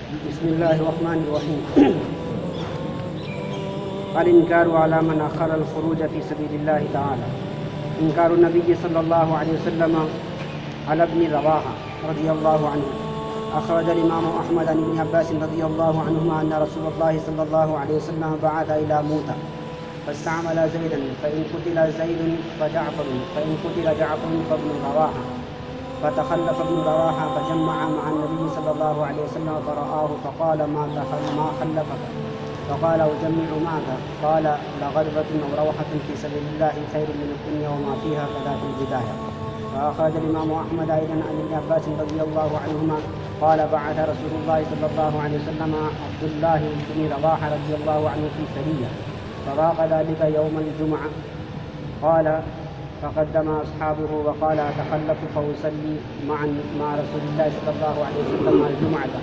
بسم الله الرحمن الرحيم. الإنكار على من أخر الخروج في سبيل الله تعالى. إنكار النبي صلى الله عليه وسلم على ابن رواحة رضي الله عنه. أخرج الإمام أحمد عن ابن عباس رضي الله عنهما أن رسول الله صلى الله عليه وسلم بعث إلى موتى فاستعمل زيدا فإن قتل زيد فجعفر فإن قتل جعفر فابن رواحة فتخلف ابن رواحة فجمع مع النبي صلى الله عليه وسلم فرآه فقال ما خلفك؟ فقال أجمع معك؟ قال لغربة أو روحة في سبيل الله خير من الدنيا وما فيها كذا في البداية. وأخرج الإمام أحمد أيضا عن ابن عباس رضي الله عنهما قال بعث رسول الله صلى الله عليه وسلم عبد الله بن رواحة رضي الله عنه في سرية فضاق ذلك يوم الجمعة. قال فقدم أصحابه وقال أتخلف فأصلي مع رسول الله صلى الله عليه وسلم الجمعة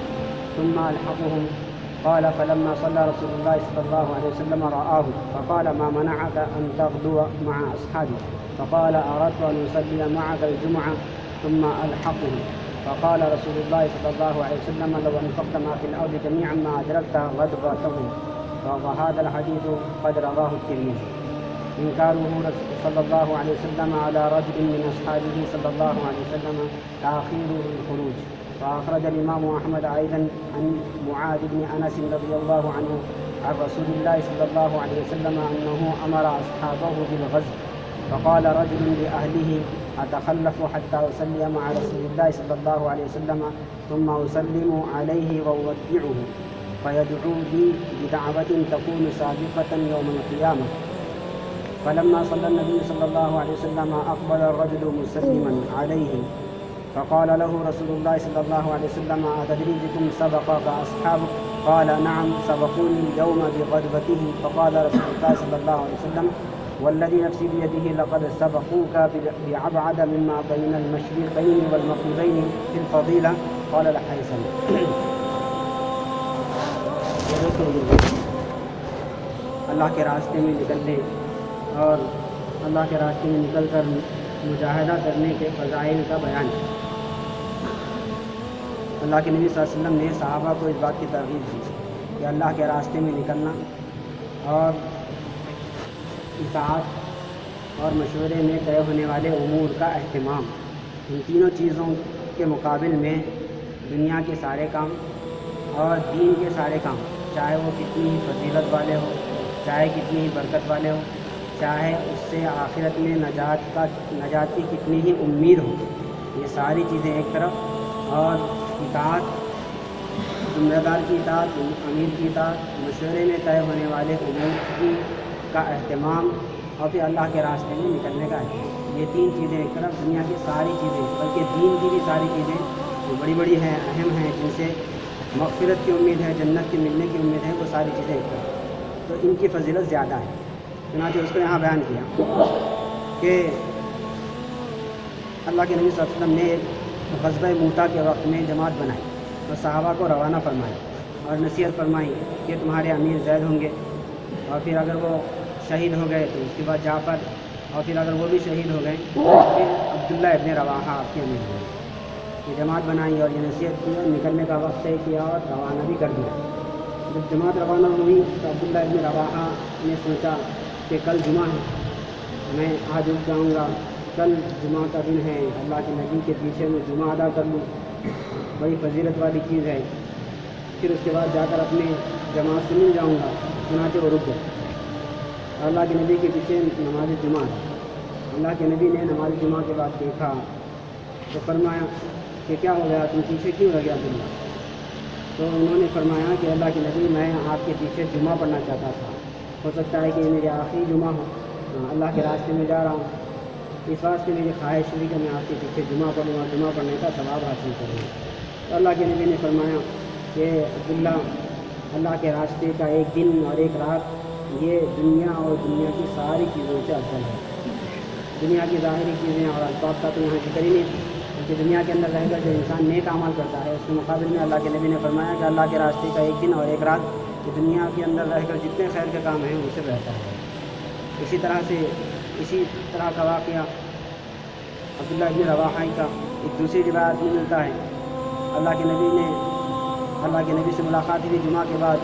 ثم ألحقهم. قال فلما صلى رسول الله صلى الله عليه وسلم رآه فقال ما منعك أن تغدو مع أصحابي؟ فقال أردت أن أصلي معك الجمعة ثم ألحقهم. فقال رسول الله صلى الله عليه وسلم لو أنفقت ما في الأرض جميعا ما أدركت غدوتهم. وهذا الحديث قد رواه الترمذي. إنكاره صلى الله عليه وسلم على رجل من أصحابه صلى الله عليه وسلم تأخير الخروج. فأخرج الإمام أحمد أيضا عن معاذ بن أنس رضي الله عنه عن رسول الله صلى الله عليه وسلم أنه أمر أصحابه بالغزو فقال رجل لأهله أتخلف حتى أصلي مع رسول الله صلى الله عليه وسلم ثم أسلم عليه وأودعه فيدعو لي بدعوة تكون سابقة يوم القيامة. فلما صلى النبي صلى الله عليه وسلم أقبل الرجل مسلما عليه فقال له رسول الله صلى الله عليه وسلم أتدري بكم سبقك أصحابك؟ قال نعم سبقوني اليوم بغدوته. فقال رسول الله صلى الله عليه وسلم والذي نفسي بيده لقد سبقوك بأبعد مما بين المشرقين والمغربين في الفضيلة. قال الحيثم. اللہ کے راستے میں نکلنے اور اللہ کے راستے میں نکل کر مجاہدہ کرنے کے فضائل کا بیان. اللہ کے نبی صلی اللہ علیہ وسلم نے صحابہ کو اس بات کی ترغیب دی کہ اللہ کے راستے میں نکلنا اور اطاعت اور مشورے میں طے ہونے والے امور کا اہتمام، ان تینوں چیزوں کے مقابل میں دنیا کے سارے کام اور دین کے سارے کام، چاہے وہ کتنی ہی فضیلت والے ہو، چاہے کتنی ہی برکت والے ہو، چاہے اس سے آخرت میں نجات کی کتنی ہی امید ہو، یہ ساری چیزیں ایک طرف، اور اطاعت، ذمہ دار کی اطاعت، امیر کی اطاعت، مشورے میں طے ہونے والے امور کا اہتمام، اور پھر اللہ کے راستے میں نکلنے کا اہتمام، یہ تین چیزیں ایک طرف، دنیا کی ساری چیزیں بلکہ دین کی بھی ساری چیزیں جو بڑی بڑی ہیں، اہم ہیں، جن سے مغفرت کی امید ہے، جنت کے ملنے کی امید ہے، وہ ساری چیزیں ایک طرف، تو ان کی فضیلت زیادہ ہے. چنانچہ اس کو یہاں بیان کیا کہ اللہ کے نبی صلی اللہ علیہ وسلم نے غزوہ موتا کے وقت میں جماعت بنائی اور صحابہ کو روانہ فرمائی اور نصیحت فرمائی کہ تمہارے امیر زید ہوں گے، اور پھر اگر وہ شہید ہو گئے تو اس کے بعد جعفر، اور پھر اگر وہ بھی شہید ہو گئے تو پھر عبداللہ ابن رواحہ آپ کے امیر ہوئے. یہ جماعت بنائی اور یہ نصیحت کی اور نکلنے کا وقت طے کیا اور روانہ بھی کر دیا. جب جماعت روانہ ہوئی تو عبداللہ ابن رواحہ نے سوچا کہ کل جمعہ ہے، میں آج رک جاؤں گا، کل جمعہ کا دن ہے، اللہ کے نبی کے پیچھے میں جمعہ ادا کر لوں، بڑی فضیلت والی چیز ہے، پھر اس کے بعد جا کر اپنے جماعت سے مل جاؤں گا. چنانچہ وہ رک گئے. اللہ کے نبی کے پیچھے نماز جمعہ ہے. اللہ کے نبی نے نماز جمعہ کے بعد دیکھا تو فرمایا کہ کیا ہو گیا، تم پیچھے کیوں رہ گیا عبداللہ؟ تو انہوں نے فرمایا کہ اللہ کے نبی میں آپ کے پیچھے جمعہ پڑھنا چاہتا تھا، ہو سکتا ہے کہ یہ میرے آخری جمعہ ہو، اللہ کے راستے میں جا رہا ہوں، اس واسطے میری خواہش ہوئی کہ میں آپ کے پیچھے جمعہ پڑھوں اور جمعہ پڑھنے کا ثواب حاصل کروں. تو اللہ کے نبی نے فرمایا کہ عبداللہ، اللہ کے راستے کا ایک دن اور ایک رات یہ دنیا اور دنیا کی ساری چیزوں سے افضل ہے. دنیا کی ظاہری چیزیں اور الفاظ کا تو یہاں ذکر ہی نہیں، کہ دنیا کے اندر رہ کر جو انسان نیک عمل کرتا ہے اس کے مقابل میں اللہ کے نبی نے فرمایا کہ اللہ کے راستے کا ایک دن اور ایک رات کہ دنیا کے اندر رہ کر جتنے خیر کے کام ہیں اس سے بہتر ہے. اسی طرح کا واقعہ عبداللہ ابن رواحہ کا ایک دوسری روایت میں ملتا ہے. اللہ کے نبی نے اللہ کے نبی سے ملاقات ہوئی جمعہ کے بعد،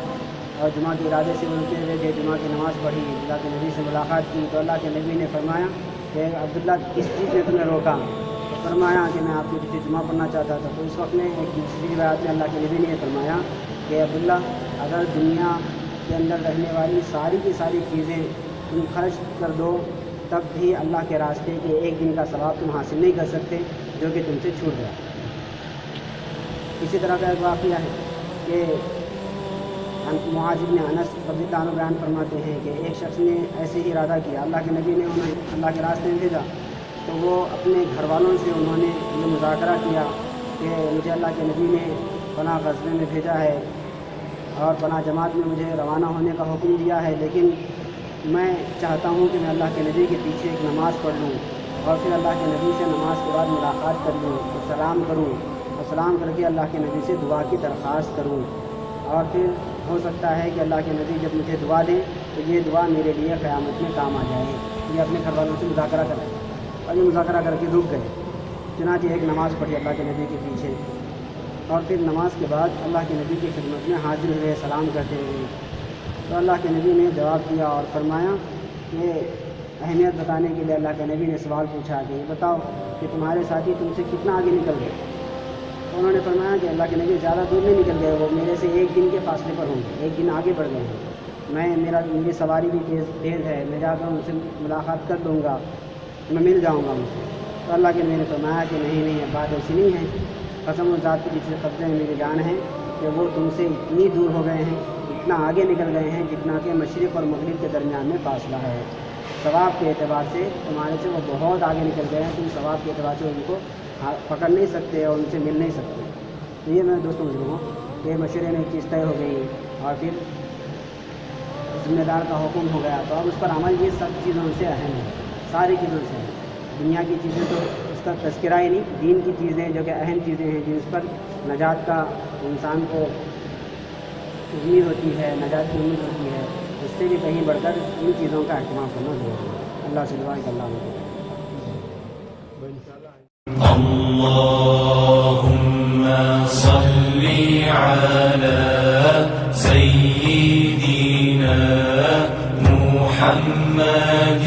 اور جمعہ کے ارادے سے اٹھتے ہوئے گئے، جمعہ کی نماز پڑھی، اللہ کے نبی سے ملاقات کی تو اللہ کے نبی نے فرمایا کہ عبداللہ کس چیز نے تمہیں روکا؟ تو فرمایا کہ میں آپ کے پیچھے جمعہ پڑھنا چاہتا تھا۔ تو اس وقت میں ایک دوسری روایت میں اللہ کے نبی نے فرمایا کہ عبداللہ اگر دنیا کے اندر رہنے والی ساری کی ساری چیزیں تم خرچ کر دو تب بھی اللہ کے راستے کے ایک دن کا ثواب تم حاصل نہیں کر سکتے جو کہ تم سے چھوٹ گیا۔ اسی طرح کا ایک واقعہ ہے کہ معاذ بن انس رضی اللہ عنہ بیان فرماتے ہیں کہ ایک شخص نے ایسے ہی ارادہ کیا، اللہ کے نبی نے انہیں اللہ کے راستے میں بھیجا تو وہ اپنے گھر والوں سے انہوں نے یہ مذاکرہ کیا کہ مجھے اللہ کے نبی نے فلاں غزوے میں بھیجا ہے اور فلاں جماعت میں مجھے روانہ ہونے کا حکم دیا ہے، لیکن میں چاہتا ہوں کہ میں اللہ کے نبی کے پیچھے ایک نماز پڑھ لوں اور پھر اللہ کے نبی سے نماز کے بعد ملاقات کر لوں اور سلام کروں اور سلام کر کے اللہ کے نبی سے دعا کی درخواست کروں، اور پھر ہو سکتا ہے کہ اللہ کے نبی جب مجھے دعا دیں تو یہ دعا میرے لیے قیامت میں کام آ جائے۔ یہ اپنے گھر والوں سے مذاکرہ کریں اور یہ مذاکرہ کر کے رک گئے۔ چنانچہ ایک نماز پڑھی اللہ کے نبی کے پیچھے، اور پھر نماز کے بعد اللہ کے نبی کی خدمت میں حاضر ہوئے سلام کرتے ہوئے، تو اللہ کے نبی نے جواب دیا اور فرمایا کہ اہمیت بتانے کے لیے اللہ کے نبی نے سوال پوچھا کہ یہ بتاؤ کہ تمہارے ساتھی تم سے کتنا آگے نکل گئے؟ تو انہوں نے فرمایا کہ اللہ کے نبی زیادہ دور نہیں نکل گئے، وہ میرے سے ایک دن کے فاصلے پر ہوں گے، ایک دن آگے بڑھ گئے ہیں، میری سواری بھی تیز ہے، میں جا کر ان سے ملاقات کر لوں گا، میں مل جاؤں گا ان سے۔ تو اللہ کے نبی نے فرمایا کہ نہیں، بات ایسی نہیں ہے، قسم ذات کی جس کے قبضے میں میری جان ہے کہ وہ تم سے اتنی دور ہو گئے ہیں، اتنا آگے نکل گئے ہیں جتنا کہ مشرق اور مغرب کے درمیان میں فاصلہ ہے۔ ثواب کے اعتبار سے تمہارے سے وہ بہت آگے نکل گئے ہیں، تم ثواب کے اعتبار سے ان کو پکڑ نہیں سکتے اور ان سے مل نہیں سکتے۔ تو یہ میں دوستوں بزرگوں کہ مشورے میں ایک چیز طے ہو گئی اور پھر ذمہ دار کا حکم ہو گیا تو اب اس پر عمل یہ سب چیزوں سے اہم ہے، ساری چیزوں سے ہے۔ دنیا کی چیزیں تو اس کا تذکرہ ہی نہیں، دین کی چیزیں جو کہ اہم چیزیں ہیں جس پر نجات کا انسان کو امید ہوتی ہے، نجات کی امید ہوتی ہے، اس سے بھی کہیں بڑھ کر ان چیزوں کا اہتمام کرنا ضروری ہے۔ اللہ سے دعا ہے کہ اللہ نے اللهم صل على سيدنا محمد